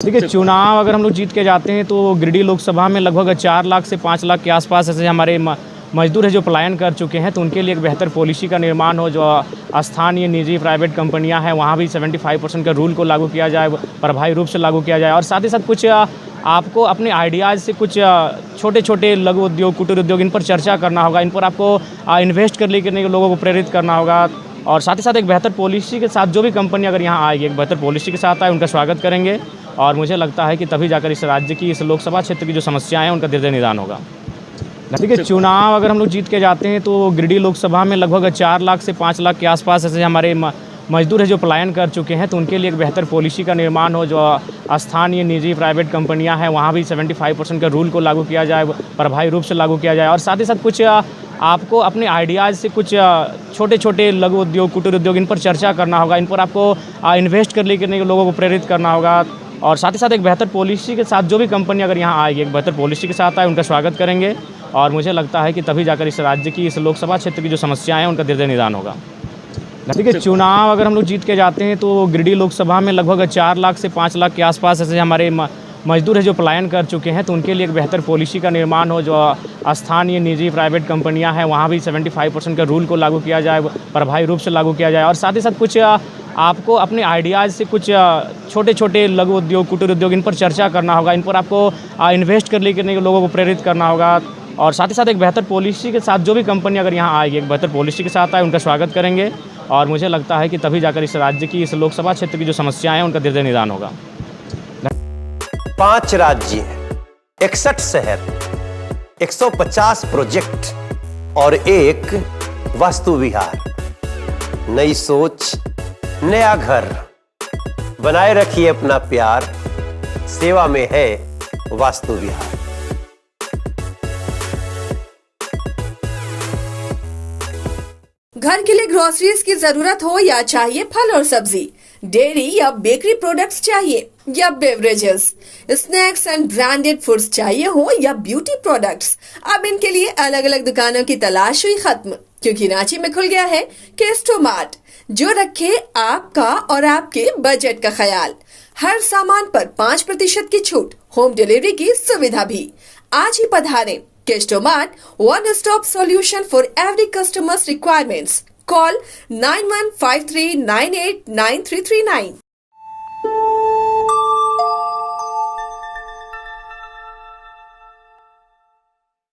देखिए, चुनाव अगर हम लोग जीत के जाते हैं तो गिरिडीह लोकसभा में लगभग 4 लाख से 5 लाख के आसपास ऐसे हमारे मजदूर हैं जो पलायन कर चुके हैं। तो उनके लिए एक बेहतर पॉलिसी का निर्माण हो, जो स्थानीय निजी प्राइवेट कंपनियां हैं वहाँ भी 75% का रूल को लागू किया जाए, प्रभावी रूप से लागू किया जाए। और साथ ही साथ कुछ आपको अपने आइडियाज़ से कुछ छोटे छोटे लघु उद्योग, कुटीर उद्योग, इन पर चर्चा करना होगा। इन पर आपको इन्वेस्ट करने के लिए लोगों को प्रेरित करना होगा। और साथ ही साथ एक बेहतर पॉलिसी के साथ जो भी कंपनी अगर यहाँ आएगी, एक बेहतर पॉलिसी के साथ आए, उनका स्वागत करेंगे। और मुझे लगता है कि तभी जाकर इस राज्य की, इस लोकसभा क्षेत्र की जो समस्याएं हैं उनका धीरे निदान होगा। देखिए, चुनाव अगर हम लोग जीत के जाते हैं तो गिरिडीह लोकसभा में लगभग 4 लाख से 5 लाख के आसपास ऐसे हमारे मजदूर हैं जो पलायन कर चुके हैं। तो उनके लिए एक बेहतर पॉलिसी का निर्माण हो, जो स्थानीय निजी प्राइवेट कंपनियां हैं वहाँ भी 75% का रूल को लागू किया जाए, प्रभावी रूप से लागू किया जाए। और साथ ही साथ कुछ आपको अपने आइडियाज़ से कुछ छोटे छोटे लघु उद्योग, कुटीर उद्योग, इन पर चर्चा करना होगा। इन पर आपको इन्वेस्ट करने के लिए लोगों को प्रेरित करना होगा। और साथ ही साथ एक बेहतर पॉलिसी के साथ जो भी कंपनी अगर यहाँ आएगी, एक बेहतर पॉलिसी के साथ आए, उनका स्वागत करेंगे। और मुझे लगता है कि तभी जाकर इस राज्य की, इस लोकसभा क्षेत्र की जो समस्याएं हैं उनका धीरे निदान होगा। देखिए, चुनाव अगर हम लोग जीत के जाते हैं तो गिरिडीह लोकसभा में लगभग 4 लाख से 5 लाख के आसपास ऐसे हमारे मजदूर हैं जो पलायन कर चुके हैं। तो उनके लिए एक बेहतर पॉलिसी का निर्माण हो, जो स्थानीय निजी प्राइवेट कंपनियां हैं वहाँ भी 75% का रूल को लागू किया जाए, प्रभावी रूप से लागू किया जाए। और साथ ही साथ कुछ आपको अपने आइडियाज़ से कुछ छोटे छोटे लघु उद्योग, कुटीर उद्योग, इन पर चर्चा करना होगा। इन पर आपको इन्वेस्ट करने के लिए लोगों को प्रेरित करना होगा। और साथ ही साथ एक बेहतर पॉलिसी के साथ जो भी कंपनी अगर यहाँ आएगी, एक बेहतर पॉलिसी के साथ आए, उनका स्वागत करेंगे। और मुझे लगता है कि तभी जाकर इस राज्य की, इस लोकसभा क्षेत्र की जो समस्याएं हैं उनका धीरे निदान होगा। 5 राज्य, 61 शहर, 150 प्रोजेक्ट और एक वास्तु विहार। नई सोच, नया घर। बनाए रखिए अपना प्यार, सेवा में है वास्तु विहार। घर के लिए ग्रोसरीज की जरूरत हो या चाहिए फल और सब्जी, डेयरी या बेकरी प्रोडक्ट्स चाहिए या beverages, snacks and branded foods चाहिए हो या ब्यूटी प्रोडक्ट्स, अब इनके लिए अलग अलग दुकानों की तलाश हुई खत्म, क्योंकि रांची में खुल गया है केस्टो मार्ट, जो रखे आपका और आपके बजट का ख्याल। हर सामान पर 5% की छूट, होम डिलीवरी की सुविधा भी। आज ही पधारें। Kesto mart, one stop solution for every customer's requirements. Call 9153989339.